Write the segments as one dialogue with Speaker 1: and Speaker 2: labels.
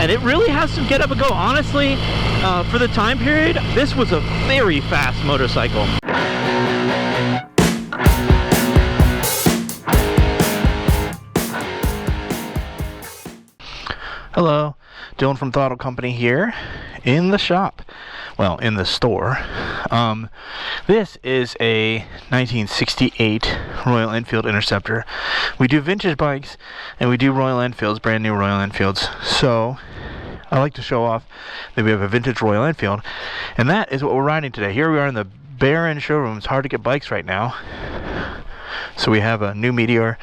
Speaker 1: and it really has some get up and go. Honestly, for the time period, this was a very fast motorcycle. Hello, Dylan from Throttle Company here in the shop. Well, in the store. This is a 1968 Royal Enfield Interceptor. We do vintage bikes and we do Royal Enfields, brand new Royal Enfields. So I like to show off that we have a vintage Royal Enfield, and that is what we're riding today. Here we are in the barren showroom. It's hard to get bikes right now. So we have a new Meteor,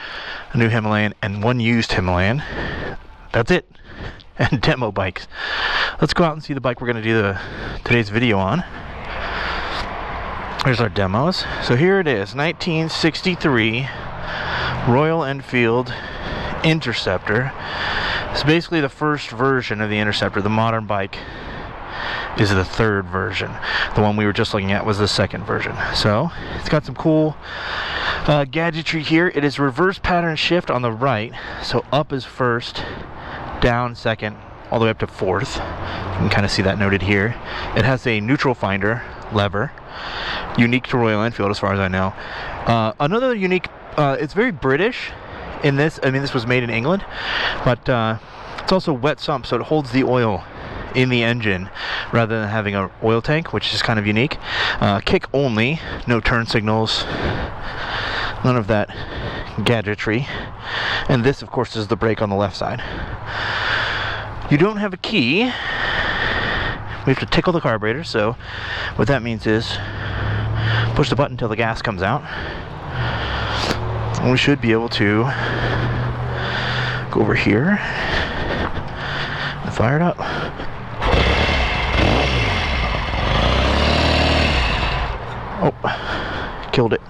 Speaker 1: a new Himalayan, and one used Himalayan. That's it. And demo bikes. Let's go out and see the bike we're going to do today's video on. Here's our demos. So here it is, 1963 Royal Enfield Interceptor. It's basically the first version of the Interceptor. The modern bike is the third version. The one we were just looking at was the second version. So it's got some cool gadgetry here. It is reverse pattern shift on the right. So up is first, down second, all the way up to fourth. You can kind of see that noted here. It has a neutral finder lever, unique to Royal Enfield as far as I know. Another unique, it's very British in this. I mean, this was made in England, but it's also wet sump, so it holds the oil in the engine rather than having an oil tank, which is kind of unique. Kick only, no turn signals, none of that gadgetry. And this, of course, is the brake on the left side. You don't have a key. We have to tickle the carburetor, so what that means is push the button until the gas comes out, and we should be able to go over here and fire it up. Oh, killed it.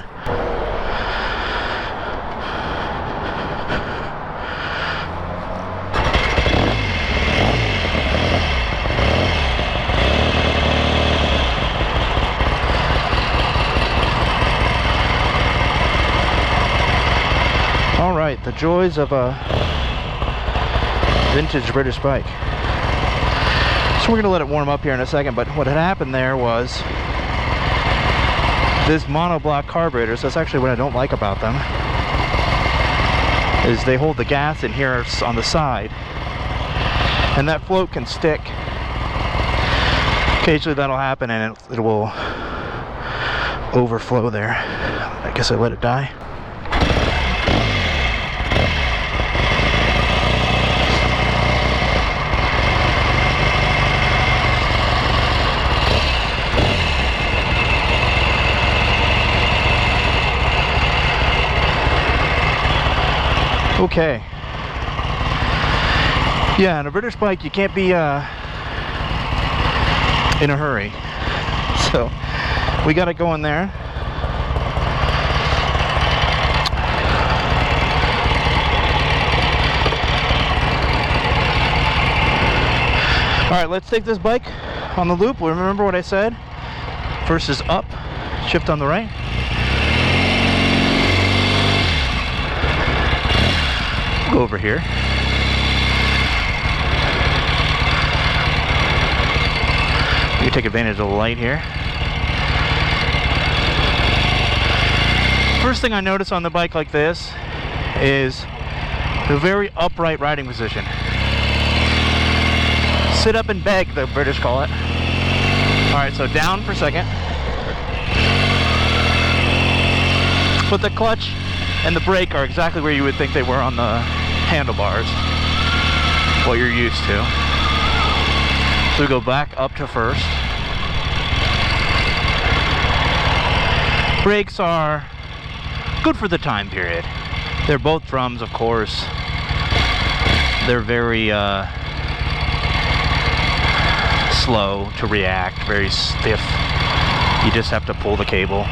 Speaker 1: Alright, the joys of a vintage British bike. So we're going to let it warm up here in a second, but what had happened there was this monoblock carburetor, so that's actually what I don't like about them, is they hold the gas in here on the side, and that float can stick. Occasionally that'll happen and it will overflow there. I guess I let it die. Okay. Yeah, on a British bike you can't be in a hurry. So we got it going there. Alright, let's take this bike on the loop. Remember what I said? First is up, shift on the right. Go over here. You can take advantage of the light here. First thing I notice on the bike like this is the very upright riding position. Sit up and beg, the British call it. Alright, so down for a second. Put the clutch and the brake are exactly where you would think they were on the handlebars, what you're used to. So we go back up to first. Brakes are good for the time period. They're both drums, of course. They're very slow to react, very stiff. You just have to pull the cable.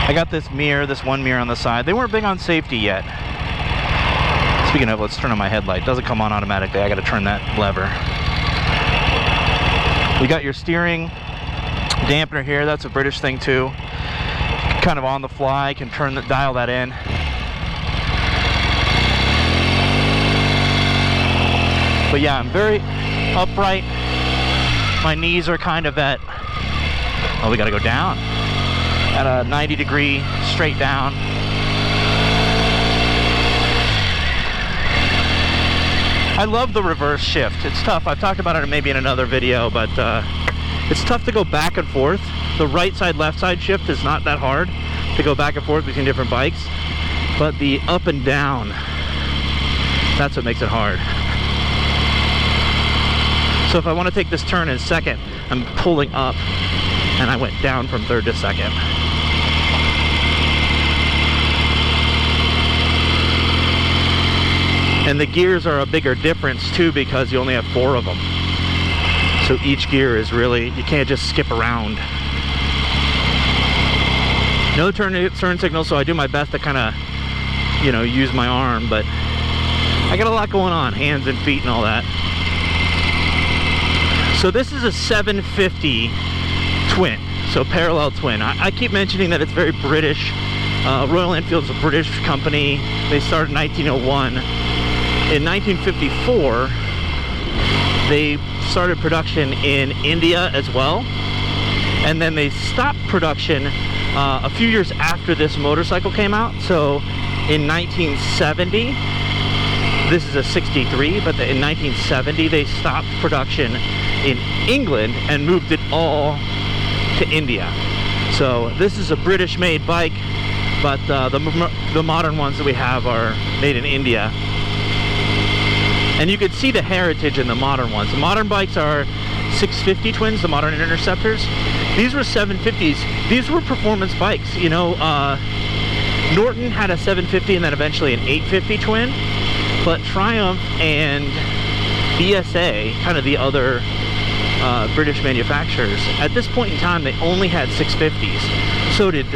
Speaker 1: I got this mirror, this one mirror on the side. They weren't big on safety yet. Speaking of, let's turn on my headlight. It doesn't come on automatically. I got to turn that lever. You got your steering dampener here. That's a British thing too. Kind of on the fly, can dial that in. But yeah, I'm very upright. My knees are kind of at, oh, we gotta go down, at a 90-degree straight down. I love the reverse shift. It's tough. I've talked about it maybe in another video, but it's tough to go back and forth. The right side, left side shift is not that hard to go back and forth between different bikes, but the up and down, that's what makes it hard. So if I want to take this turn in second, I'm pulling up, and I went down from third to second. And the gears are a bigger difference too, because you only have 4 of them. So each gear is really, you can't just skip around. No turn signal, so I do my best to kind of, you know, use my arm, but I got a lot going on, hands and feet and all that. So this is a 750 twin, so parallel twin. I keep mentioning that it's very British. Royal Enfield is a British company. They started in 1901. In 1954, they started production in India as well, and then they stopped production a few years after this motorcycle came out. So in 1970, this is a 63, but in 1970 they stopped production in England and moved it all to India. So this is a British-made bike, but the modern ones that we have are made in India. And you could see the heritage in the modern ones. The modern bikes are 650 twins, the modern Interceptors. These were 750s. These were performance bikes. You know, Norton had a 750 and then eventually an 850 twin. But Triumph and BSA, kind of the other British manufacturers, at this point in time, they only had 650s. So did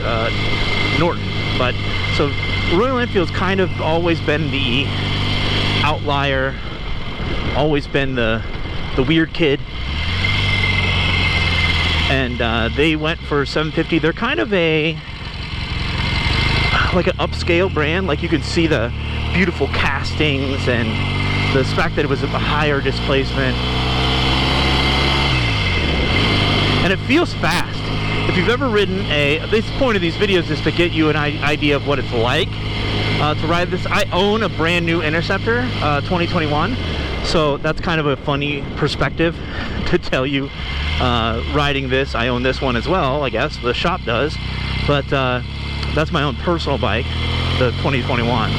Speaker 1: Norton. But so Royal Enfield's kind of always been the outlier, always been the weird kid, and they went for 750. They're kind of like an upscale brand. Like, you can see the beautiful castings and the fact that it was a higher displacement, and it feels fast. If you've ever ridden this point of these videos is to get you an idea of what it's like to ride this. I own a brand new Interceptor, 2021, so that's kind of a funny perspective to tell you. Riding this, I own this one as well, I guess the shop does, but that's my own personal bike, the 2021,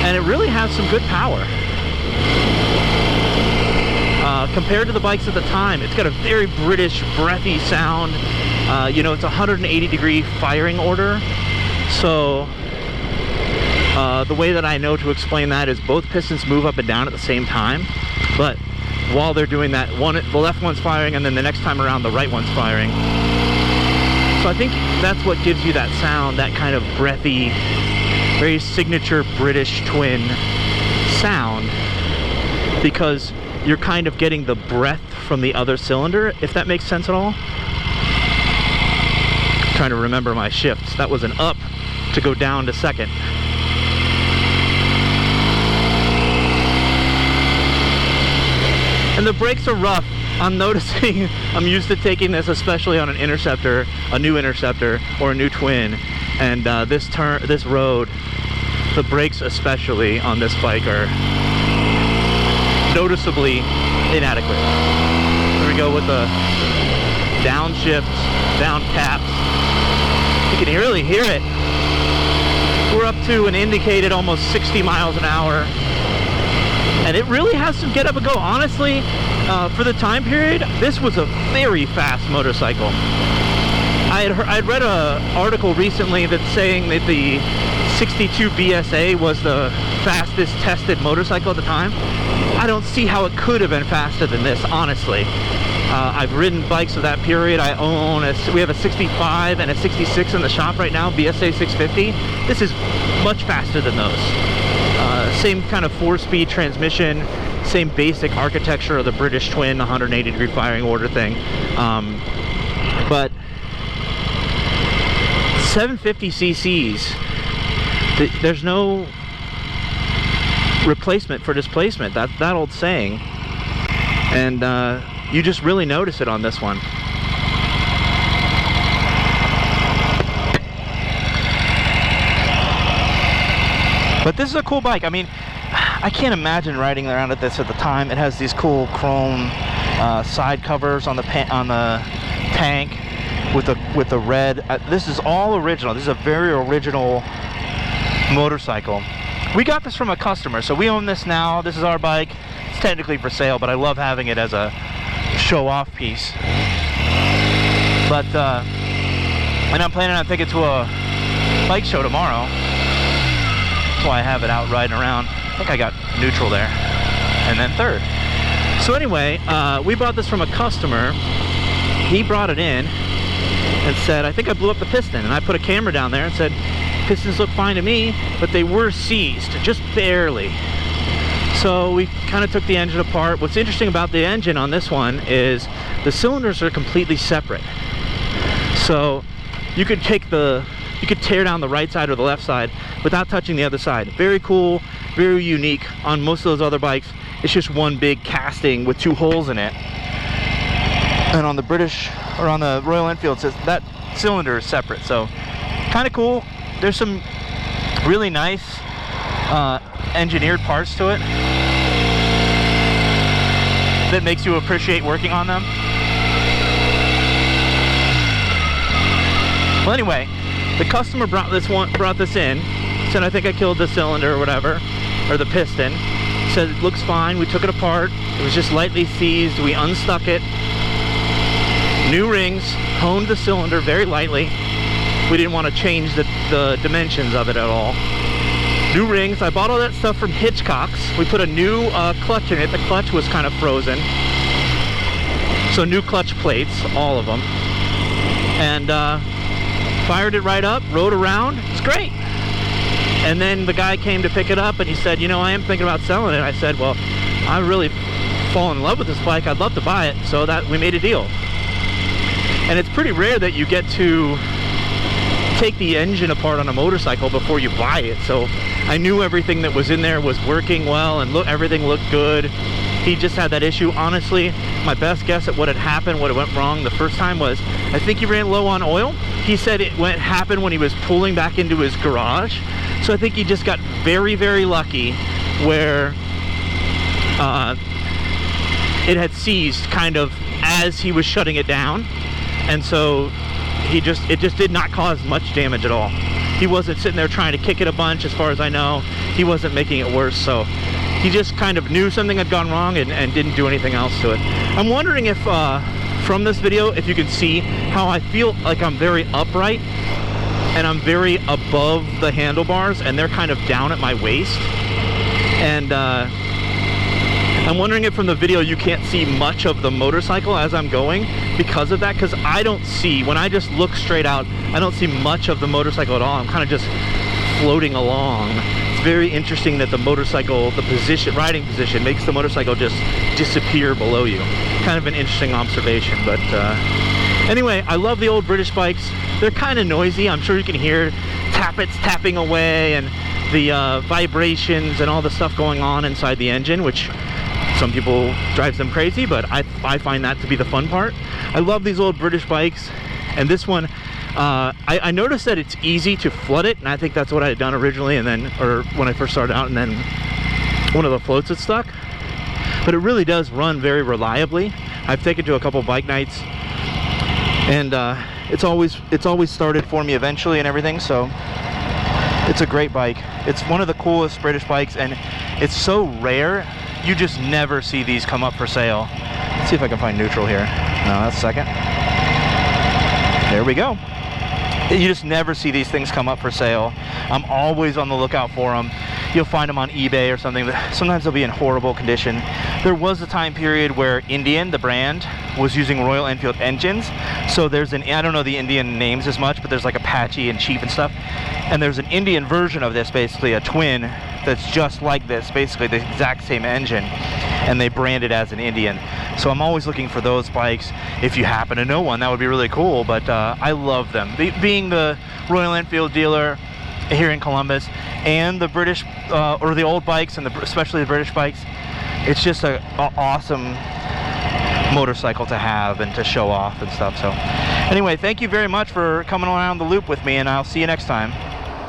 Speaker 1: and it really has some good power. Compared to the bikes at the time, it's got a very British, breathy sound. You know, it's a 180-degree firing order. So the way that I know to explain that is both pistons move up and down at the same time, but while they're doing that, the left one's firing, and then the next time around the right one's firing. So I think that's what gives you that sound, that kind of breathy, very signature British twin sound, because you're kind of getting the breath from the other cylinder, if that makes sense at all. I'm trying to remember my shifts. That was an up to go down to second. And the brakes are rough. I'm noticing, I'm used to taking this, especially on an Interceptor, a new Interceptor, or a new twin, and this road, the brakes especially on this bike are noticeably inadequate. Here we go with the downshift, down caps. You can really hear it. We're up to an indicated almost 60 miles an hour. And it really has some get up and go. Honestly, for the time period, this was a very fast motorcycle. I'd read an article recently that's saying that the 62 BSA was the fastest tested motorcycle at the time. I don't see how it could have been faster than this, honestly. I've ridden bikes of that period. We have a 65 and a 66 in the shop right now, BSA 650. This is much faster than those. Same kind of 4-speed transmission, same basic architecture of the British twin, 180-degree firing order thing. But 750 cc's, there's no replacement for displacement. That's that old saying. And you just really notice it on this one. But this is a cool bike. I mean, I can't imagine riding around at this at the time. It has these cool chrome side covers on the tank with the red. This is all original. This is a very original motorcycle. We got this from a customer, so we own this now. This is our bike. It's technically for sale, but I love having it as a show-off piece. But and I'm planning on taking it to a bike show tomorrow. That's why I have it out riding around. I think I got neutral there, and then third. So anyway, we bought this from a customer. He brought it in and said, I think I blew up the piston. And I put a camera down there and said, pistons look fine to me, but they were seized, just barely. So we kind of took the engine apart. What's interesting about the engine on this one is the cylinders are completely separate. So you could tear down the right side or the left side without touching the other side. Very cool, very unique. On most of those other bikes, it's just one big casting with 2 holes in it. And on the British, or on the Royal Enfield, that cylinder is separate. So kind of cool. There's some really nice engineered parts to it that makes you appreciate working on them. Well, anyway, the customer brought this in, said I think I killed the cylinder or whatever, or the piston. Said it looks fine. We took it apart. It was just lightly seized. We unstuck it. New rings, honed the cylinder very lightly. We didn't want to change the dimensions of it at all. New rings. I bought all that stuff from Hitchcock's. We put a new clutch in it. The clutch was kind of frozen. So new clutch plates, all of them. And fired it right up, rode around. It's great. And then the guy came to pick it up and he said, you know, I am thinking about selling it. I said, well, I really fallen in love with this bike. I'd love to buy it. So that we made a deal. And it's pretty rare that you get to take the engine apart on a motorcycle before you buy it. So I knew everything that was in there was working well and everything looked good. He just had that issue. Honestly, my best guess at what had happened, what went wrong the first time was, I think he ran low on oil. He said it happened when he was pulling back into his garage. So I think he just got very, very lucky where it had seized kind of as he was shutting it down. And so it just did not cause much damage at all. He wasn't sitting there trying to kick it a bunch, as far as I know. He wasn't making it worse. So he just kind of knew something had gone wrong and didn't do anything else to it. I'm wondering if from this video, if you can see how I feel like I'm very upright and I'm very above the handlebars and they're kind of down at my waist. And I'm wondering if from the video you can't see much of the motorcycle as I'm going because of that, because I don't see, when I just look straight out, I don't see much of the motorcycle at all. I'm kind of just floating along. It's very interesting that the motorcycle, the position, riding position, makes the motorcycle just disappear below you. Kind of an interesting observation, but anyway, I love the old British bikes. They're kind of noisy. I'm sure you can hear tappets tapping away and the vibrations and all the stuff going on inside the engine, which some people drives them crazy, but I find that to be the fun part. I love these old British bikes, and this one, I noticed that it's easy to flood it, and I think that's what I had done originally, and then, or when I first started out, and then one of the floats had stuck. But it really does run very reliably. I've taken to a couple bike nights, and it's always started for me eventually and everything. So it's a great bike. It's one of the coolest British bikes, and it's so rare. You just never see these come up for sale. Let's see if I can find neutral here. No, that's second. There we go. You just never see these things come up for sale. I'm always on the lookout for them. You'll find them on eBay or something, but sometimes they'll be in horrible condition. There was a time period where Indian, the brand, was using Royal Enfield engines. So there's I don't know the Indian names as much, but there's like Apache and Chief and stuff. And there's an Indian version of this, basically a twin, that's just like this, basically the exact same engine. And they brand it as an Indian. So I'm always looking for those bikes. If you happen to know one, that would be really cool. But I love them. Being the Royal Enfield dealer here in Columbus, and the British or the old bikes, and especially the British bikes. It's just a awesome motorcycle to have and to show off and stuff. So anyway, thank you very much for coming around the loop with me, and I'll see you next time.